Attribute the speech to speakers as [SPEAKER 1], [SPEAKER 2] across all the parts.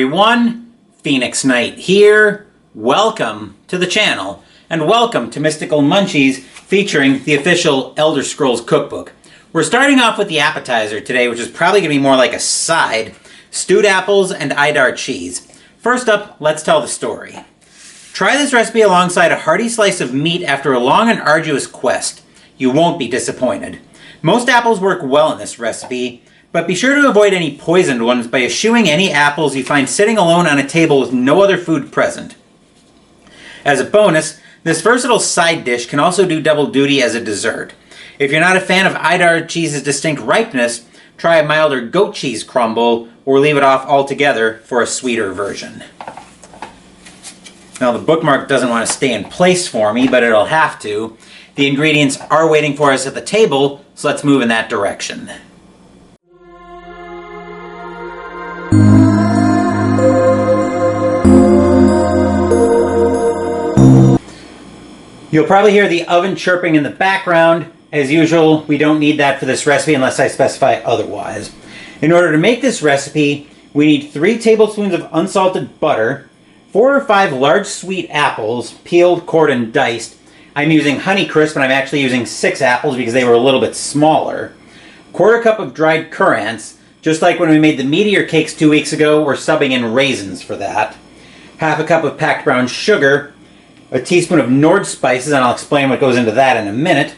[SPEAKER 1] everyone, Phoenix Knight here. Welcome to the channel, and welcome to Mystical Munchies featuring the official Elder Scrolls cookbook. We're starting off with the appetizer today, which is probably going to be more like a side, stewed apples and Eidar cheese. First up, let's tell the story. Try this recipe alongside a hearty slice of meat after a long and arduous quest. You won't be disappointed. Most apples work well in this recipe, but be sure to avoid any poisoned ones by eschewing any apples you find sitting alone on a table with no other food present. As a bonus, this versatile side dish can also do double duty as a dessert. If you're not a fan of Eidar cheese's distinct ripeness, try a milder goat cheese crumble or leave it off altogether for a sweeter version. Now the bookmark doesn't want to stay in place for me, but it'll have to. The ingredients are waiting for us at the table, so let's move in that direction. You'll probably hear the oven chirping in the background. As usual, we don't need that for this recipe unless I specify otherwise. In order to make this recipe, we need 3 tablespoons of unsalted butter, 4 or 5 large sweet apples, peeled, cored, and diced. I'm using Honeycrisp, and I'm actually using 6 apples because they were a little bit smaller. 1/4 cup of dried currants. Just like when we made the meteor cakes 2 weeks ago, we're subbing in raisins for that. 1/2 cup of packed brown sugar, a teaspoon of Nord spices, and I'll explain what goes into that in a minute,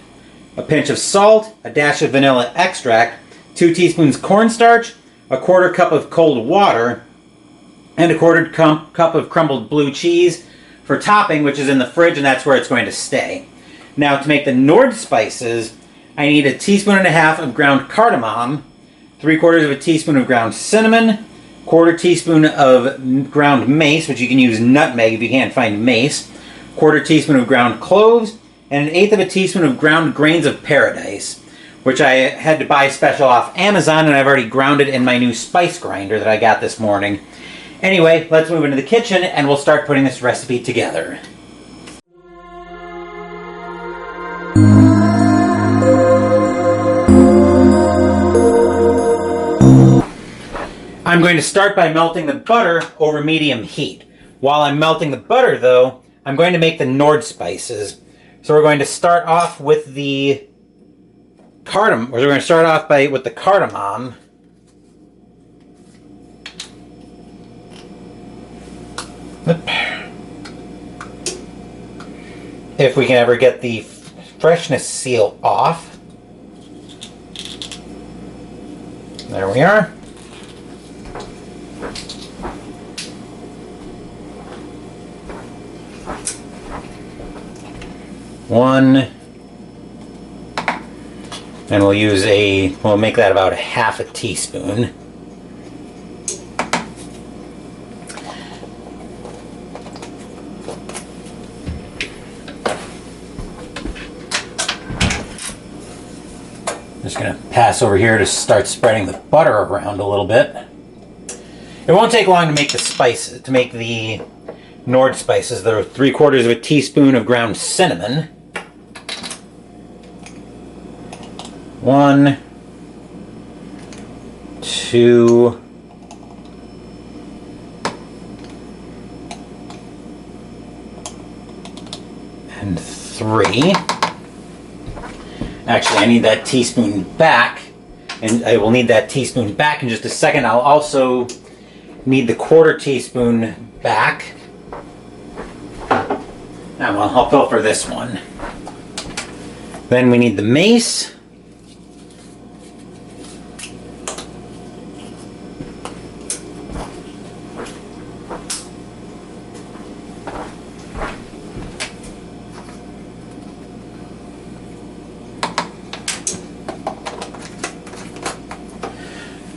[SPEAKER 1] a pinch of salt, a dash of vanilla extract, 2 teaspoons cornstarch, a 1/4 cup of cold water, and a 1/4 cup of crumbled blue cheese for topping, which is in the fridge, and that's where it's going to stay. Now, to make the Nord spices, I need a teaspoon and a half of ground cardamom, 3/4 of a teaspoon of ground cinnamon, 1/4 teaspoon of ground mace, which you can use nutmeg if you can't find mace, 1/4 teaspoon of ground cloves, and 1/8 of a teaspoon of ground grains of paradise, which I had to buy special off Amazon, and I've already ground it in my new spice grinder that I got this morning. Anyway, let's move into the kitchen and we'll start putting this recipe together. I'm going to start by melting the butter over medium heat. While I'm melting the butter, though, I'm going to make the Nord spices. So we're going to start off with the cardamom. We're going to start off with the cardamom. If we can ever get the freshness seal off. There we are. One, and we'll make that about 1/2 teaspoon. Just going to pass over here to start spreading the butter around a little bit. It won't take long to make the spices, to make the Nord spices. There are 3/4 of a teaspoon of ground cinnamon. 1, 2, and 3. Actually, I need that teaspoon back, and I will need that teaspoon back in just a second. I'll also need the 1/4 teaspoon back. Now, well, I'll fill for this one. Then we need the mace.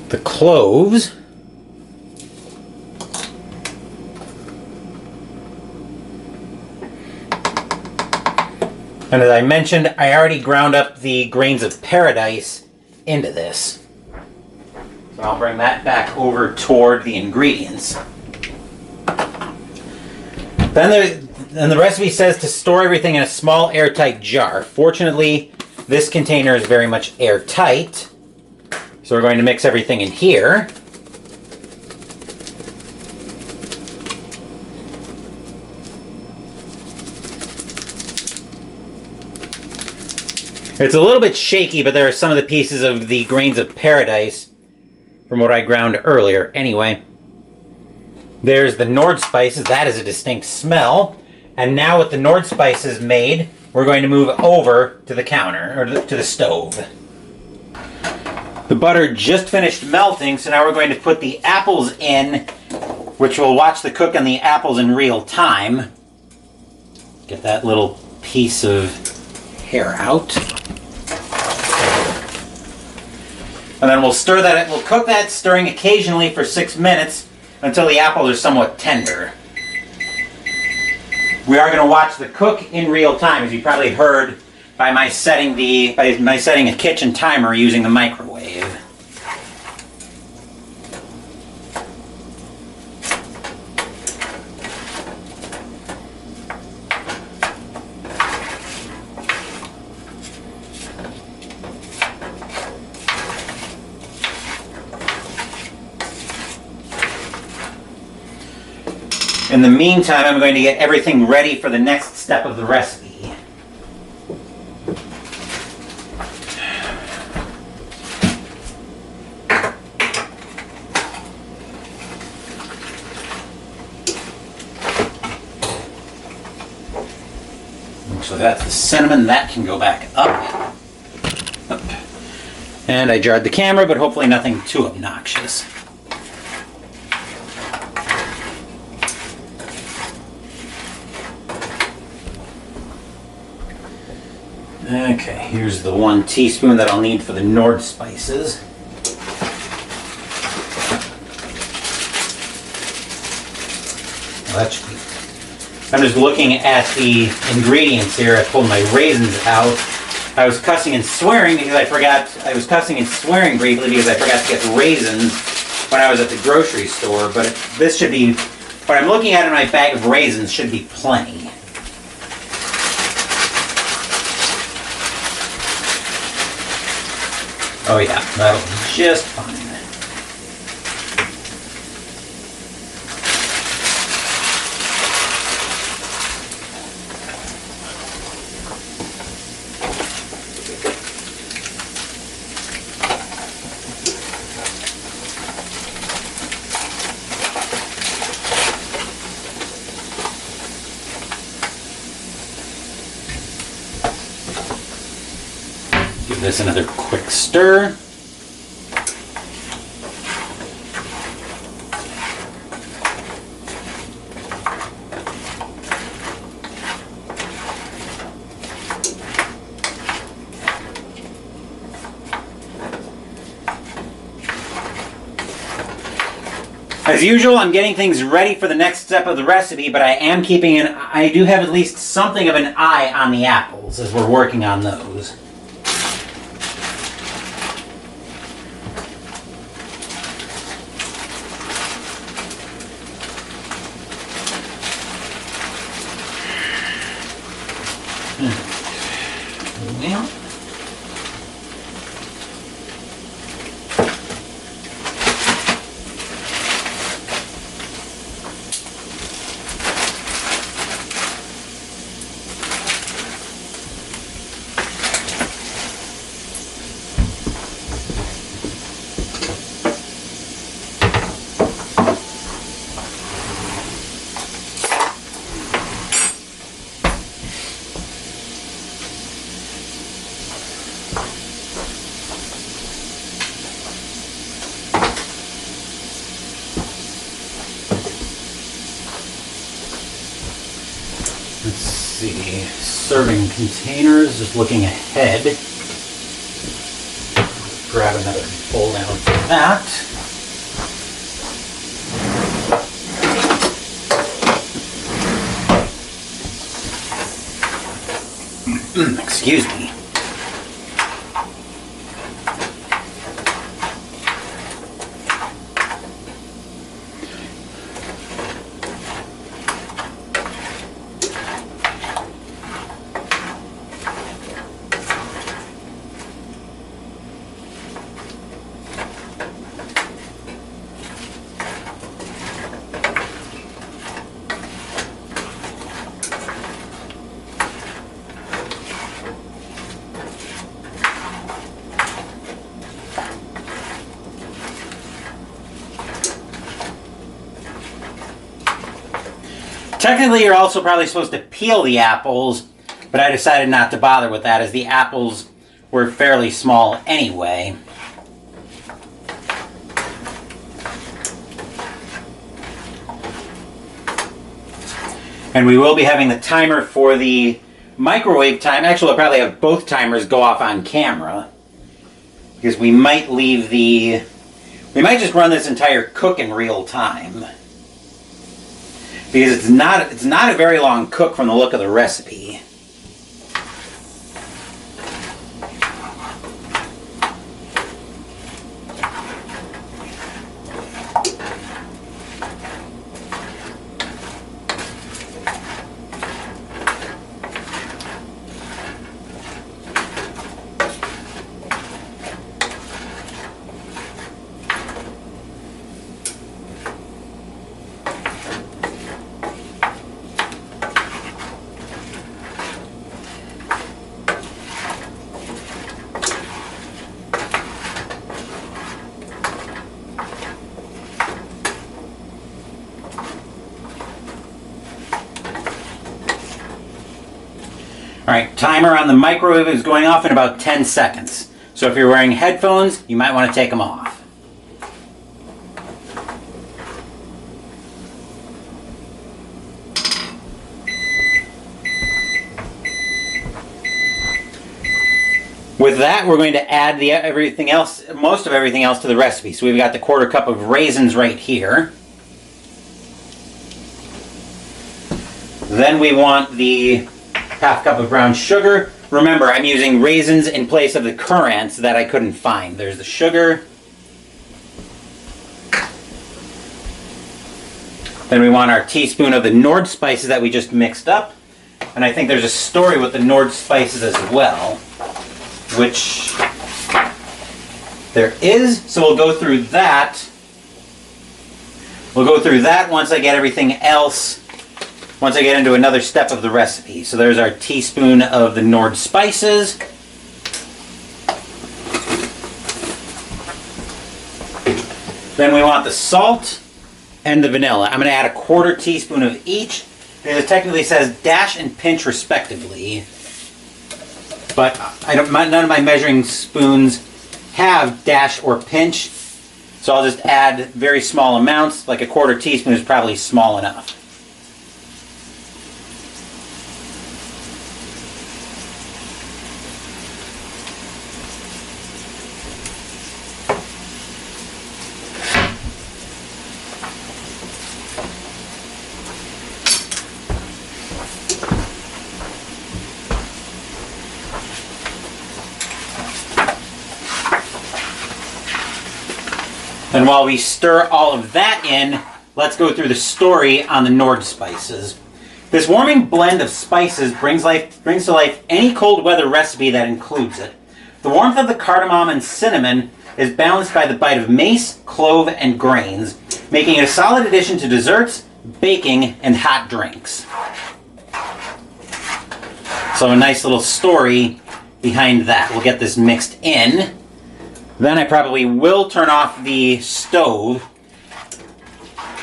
[SPEAKER 1] The cloves, and as I mentioned, I already ground up the grains of paradise into this. So I'll bring that back over toward the ingredients. Then the recipe says to store everything in a small airtight jar. Fortunately, this container is very much airtight. So we're going to mix everything in here. It's a little bit shaky, but there are some of the pieces of the grains of paradise from what I ground earlier. Anyway, there's the Nord spices. That is a distinct smell. And now with the Nord spices made, we're going to move over to the counter, or to the stove. The butter just finished melting, so now we're going to put the apples in, which will watch the cook on the apples in real time. Get that little piece of hair out. And then we'll stir that, we'll cook that, stirring occasionally for 6 minutes until the apples are somewhat tender. We are going to watch the cook in real time, as you probably heard by my setting a kitchen timer using the microwave. In the meantime, I'm going to get everything ready for the next step of the recipe. So that's the cinnamon. That can go back up. And I jarred the camera, but hopefully nothing too obnoxious. Okay, here's the 1 teaspoon that I'll need for the Nord spices. Well, that should be... I'm just looking at the ingredients here. I pulled my raisins out. I was cussing and swearing because I forgot. I was cussing and swearing briefly because I forgot to get raisins when I was at the grocery store. But this should be... What I'm looking at in my bag of raisins should be plenty. Oh yeah, that'll be just fine. Give this another quick stir. As usual, I'm getting things ready for the next step of the recipe, but I do have at least something of an eye on the apples as we're working on those. Well, let's see, serving containers, just looking ahead. Grab another bowl down for that. Excuse me. Technically, you're also probably supposed to peel the apples, but I decided not to bother with that as the apples were fairly small anyway. And we will be having the timer for the microwave time. Actually, I'll probably have both timers go off on camera, because we might just run this entire cook in real time. Because it's not a very long cook from the look of the recipe. Alright, timer on the microwave is going off in about 10 seconds. So if you're wearing headphones, you might want to take them off. With that, we're going to add most of everything else to the recipe. So we've got the 1/4 cup of raisins right here. Then we want the 1/2 cup of brown sugar. Remember, I'm using raisins in place of the currants that I couldn't find. There's the sugar. Then we want our teaspoon of the Nord spices that we just mixed up. And I think there's a story with the Nord spices as well, which there is. So we'll go through that. We'll go through that once I get everything else. Once I get into another step of the recipe. So there's our teaspoon of the Nord spices. Then we want the salt and the vanilla. I'm going to add a 1/4 teaspoon of each. Because it technically says dash and pinch respectively. But none of my measuring spoons have dash or pinch. So I'll just add very small amounts. Like a 1/4 teaspoon is probably small enough. And while we stir all of that in, let's go through the story on the Nord spices. This warming blend of spices brings to life any cold weather recipe that includes it. The warmth of the cardamom and cinnamon is balanced by the bite of mace, clove, and grains, making it a solid addition to desserts, baking, and hot drinks. So a nice little story behind that. We'll get this mixed in. Then I probably will turn off the stove.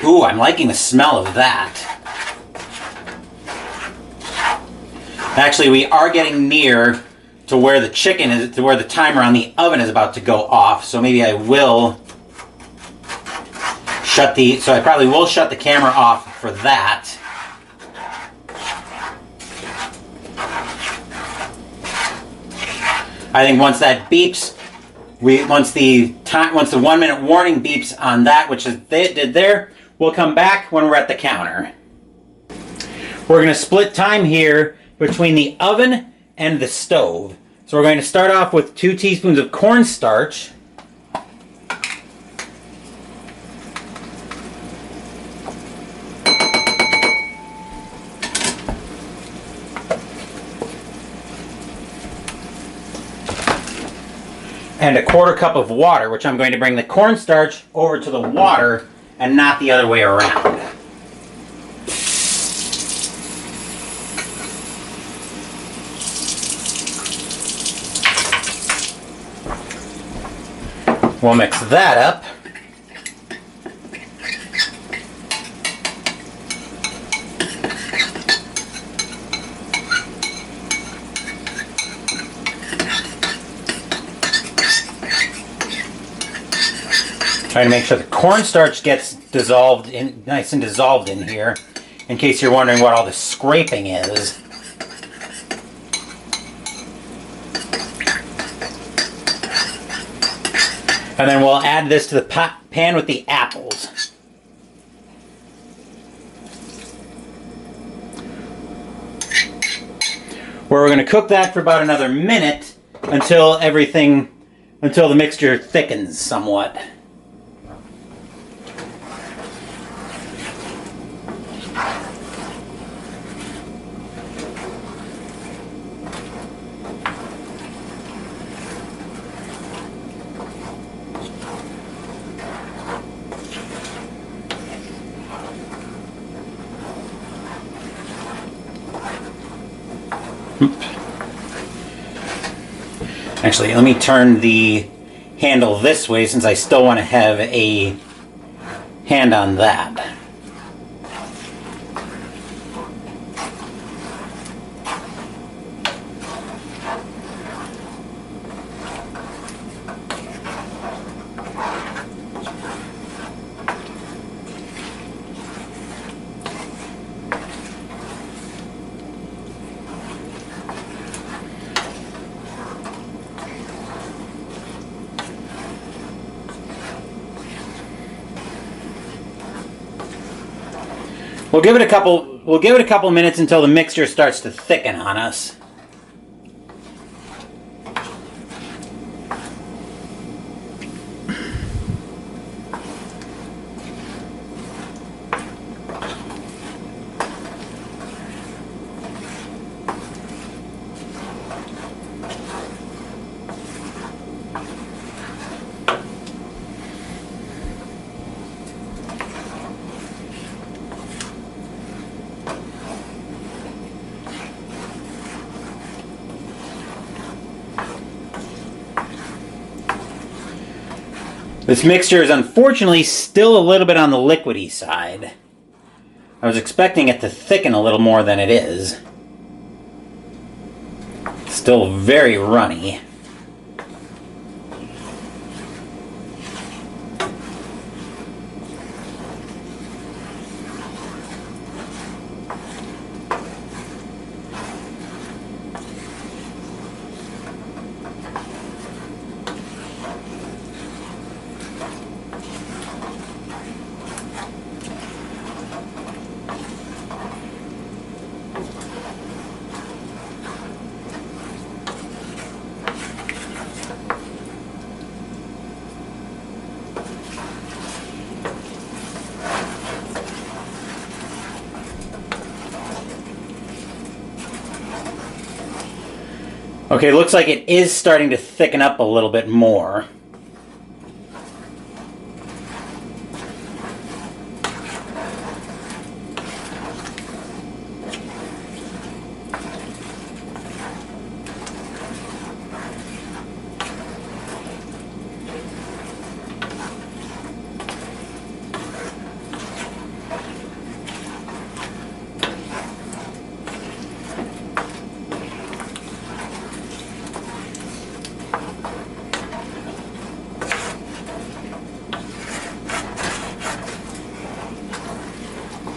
[SPEAKER 1] Ooh, I'm liking the smell of that. Actually, we are getting near to where the chicken is, to where the timer on the oven is about to go off. So maybe I will so I probably will shut the camera off for that. I think once that beeps, once the 1 minute warning beeps on that, which is it did there, we'll come back when we're at the counter. We're going to split time here between the oven and the stove. So we're going to start off with 2 teaspoons of cornstarch. And a 1/4 cup of water, which I'm going to bring the cornstarch over to the water and not the other way around. We'll mix that up. Trying to make sure the cornstarch gets dissolved in, nice and dissolved in here, in case you're wondering what all the scraping is. And then we'll add this to the pan with the apples. Where we're going to cook that for about another minute until the mixture thickens somewhat. Actually, let me turn the handle this way since I still want to have a hand on that. We'll give it a couple minutes until the mixture starts to thicken on us. This mixture is unfortunately still a little bit on the liquidy side. I was expecting it to thicken a little more than it is. Still very runny. Okay, looks like it is starting to thicken up a little bit more.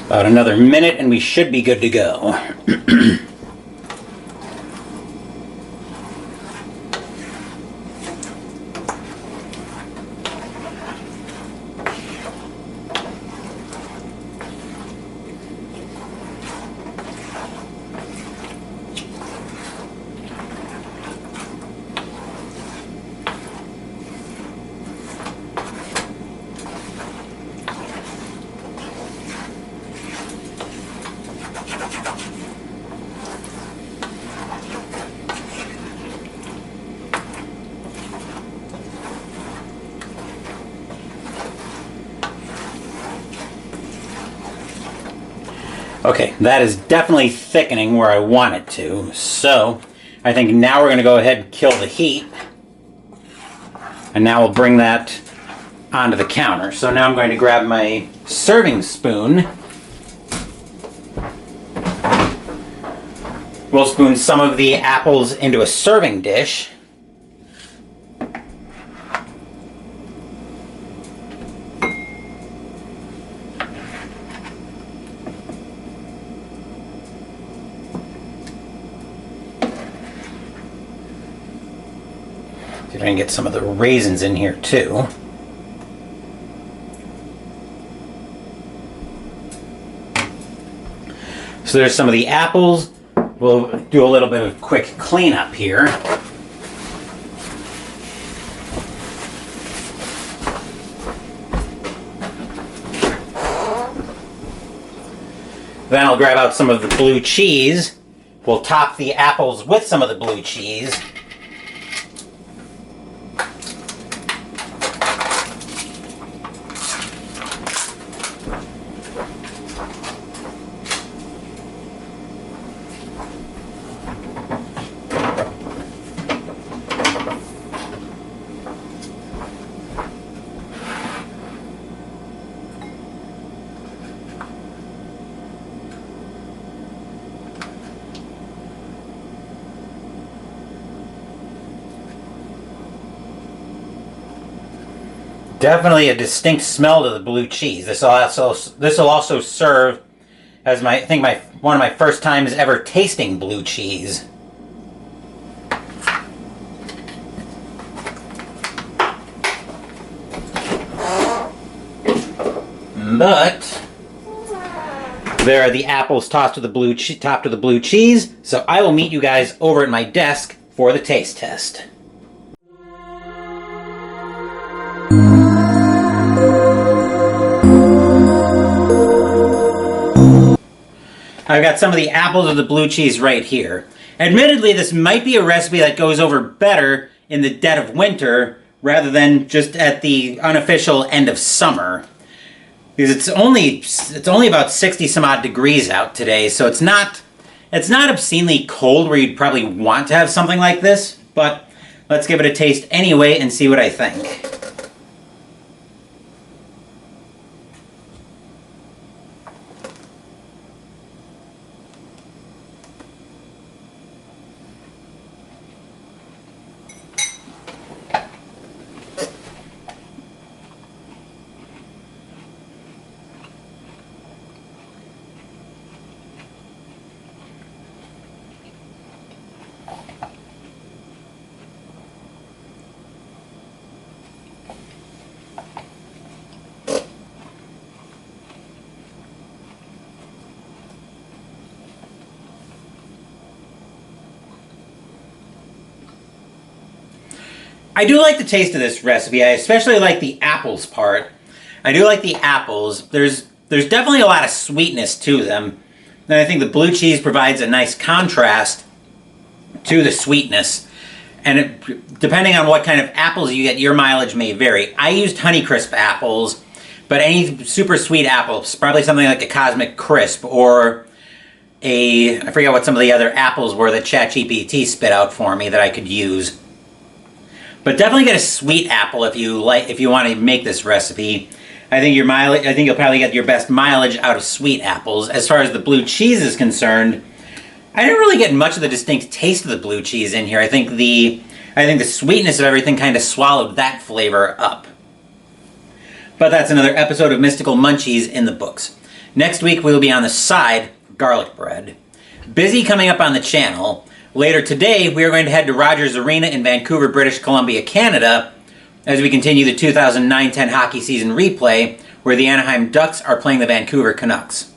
[SPEAKER 1] About another minute and we should be good to go. Okay, that is definitely thickening where I want it to. So, I think now we're going to go ahead and kill the heat. And now we'll bring that onto the counter. So now I'm going to grab my serving spoon. We'll spoon some of the apples into a serving dish. See if I can get some of the raisins in here too. So there's some of the apples. We'll do a little bit of quick cleanup here. Then I'll grab out some of the blue cheese. We'll top the apples with some of the blue cheese. Definitely a distinct smell to the blue cheese. This will also serve as one of my first times ever tasting blue cheese. But there are the apples topped with the blue cheese. So I will meet you guys over at my desk for the taste test. I've got some of the apples with the blue cheese right here. Admittedly, this might be a recipe that goes over better in the dead of winter rather than just at the unofficial end of summer. Because it's only about 60 some odd degrees out today, so it's not obscenely cold where you'd probably want to have something like this, but let's give it a taste anyway and see what I think. I do like the taste of this recipe. I especially like the apples part. I do like the apples. There's definitely a lot of sweetness to them. And I think the blue cheese provides a nice contrast to the sweetness. And depending on what kind of apples you get, your mileage may vary. I used Honeycrisp apples, but any super sweet apples, probably something like a Cosmic Crisp or I forget what some of the other apples were that ChatGPT spit out for me that I could use. But definitely get a sweet apple if you want to make this recipe. I think you'll probably get your best mileage out of sweet apples. As far as the blue cheese is concerned, I didn't really get much of the distinct taste of the blue cheese in here. I think the sweetness of everything kind of swallowed that flavor up. But that's another episode of Mystical Munchies in the books. Next week we will be on the side of garlic bread. Busy coming up on the channel. Later today, we are going to head to Rogers Arena in Vancouver, British Columbia, Canada, as we continue the 2009-10 hockey season replay, where the Anaheim Ducks are playing the Vancouver Canucks.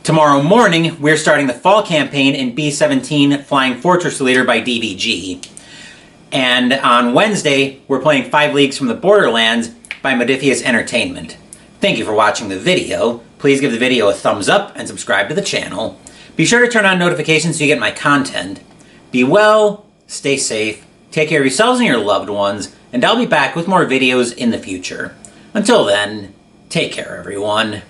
[SPEAKER 1] Tomorrow morning, we're starting the fall campaign in B-17 Flying Fortress Leader by DVG. And on Wednesday, we're playing 5 Leagues from the Borderlands by Modifius Entertainment. Thank you for watching the video. Please give the video a thumbs up and subscribe to the channel. Be sure to turn on notifications so you get my content. Be well, stay safe, take care of yourselves and your loved ones, and I'll be back with more videos in the future. Until then, take care everyone.